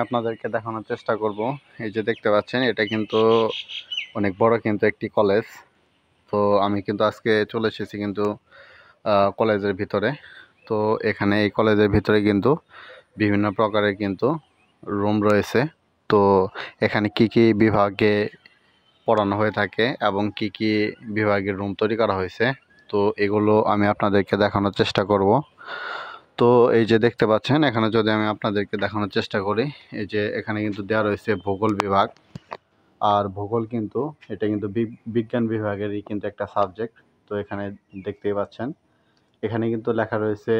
আপনাদেরকে দেখানোর চেষ্টা করব। এই যে দেখতে পাচ্ছেন, এটা কিন্তু অনেক বড় কিন্তু একটি কলেজ। তো আমি কিন্তু আজকে চলে এসেছি কিন্তু কলেজের ভিতরে। তো এখানে এই কলেজের ভিতরে কিন্তু বিভিন্ন প্রকারের কিন্তু রুম রয়েছে। তো এখানে কি কি বিভাগে পড়ানো হয়ে থাকে এবং কি কি বিভাগের রুম তৈরি করা হয়েছে, তো এগুলো আমি আপনাদেরকে দেখানোর চেষ্টা করব। তো এই যে দেখতে পাচ্ছেন, এখানে যদি আমি আপনাদেরকে দেখানোর চেষ্টা করি, এই যে এখানে কিন্তু দেওয়া রয়েছে ভূগোল বিভাগ। আর ভূগোল কিন্তু এটা কিন্তু বিজ্ঞান বিভাগেরই কিন্তু একটা সাবজেক্ট। তো এখানে দেখতেই পাচ্ছেন, এখানে কিন্তু লেখা রয়েছে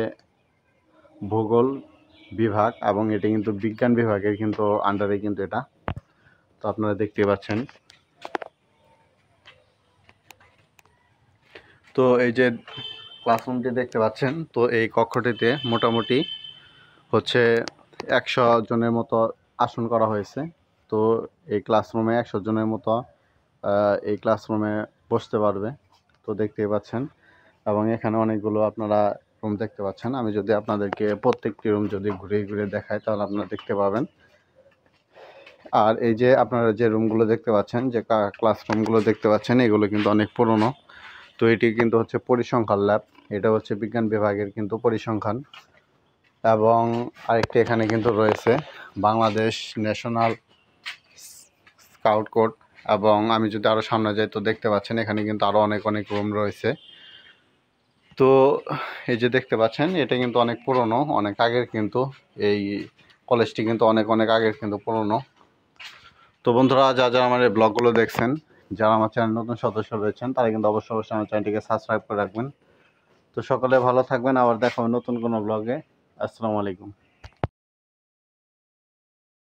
ভূগোল বিভাগ এবং এটা কিন্তু বিজ্ঞান বিভাগের কিন্তু আন্ডারে কিন্তু এটা। তো আপনারা দেখতেই পাচ্ছেন। তো এই যে ক্লাসরুমটি দেখতে পাচ্ছেন, তো এই কক্ষটিতে মোটামুটি হচ্ছে 100 জনের মতো আসন করা হয়েছে। তো এই ক্লাসরুমে 100 জনের মতো এই ক্লাসরুমে বসতে পারবে। তো দেখতেই পাচ্ছেন, এবং এখানে অনেকগুলো আপনারা রুম দেখতে পাচ্ছেন। আমি যদি আপনাদেরকে প্রত্যেকটি রুম যদি ঘুরে ঘুরে দেখাই, তাহলে আপনারা দেখতে পাবেন। আর এই যে আপনারা যে রুমগুলো দেখতে পাচ্ছেন, যে ক্লাসরুমগুলো দেখতে পাচ্ছেন, এগুলো কিন্তু অনেক পুরনো। তো এটি কিন্তু হচ্ছে পরিসংখ্যান ল্যাব। এটা হচ্ছে বিজ্ঞান বিভাগের কিন্তু পরিসংখ্যান। এবং আরেকটি এখানে কিন্তু রয়েছে বাংলাদেশ ন্যাশনাল স্কাউট কোড। এবং আমি যদি আরও সামনে যাই, তো দেখতে পাচ্ছেন এখানে কিন্তু আরও অনেক অনেক রুম রয়েছে। তো এই যে দেখতে পাচ্ছেন, এটা কিন্তু অনেক পুরনো, অনেক আগের কিন্তু এই কলেজটি কিন্তু অনেক অনেক আগের কিন্তু পুরনো। তো বন্ধুরা, যারা আমার এই ব্লগগুলো দেখছেন, যারা আমার চ্যানেল নতুন সদস্য রয়েছেন, তারা কিন্তু অবশ্যই অবশ্যই আমার চ্যানেলটিকে সাবস্ক্রাইব করে রাখবেন। তো সকলে ভালো থাকবেন, আবার দেখা হবে নতুন কোনো ব্লগে। আসসালামু আলাইকুম।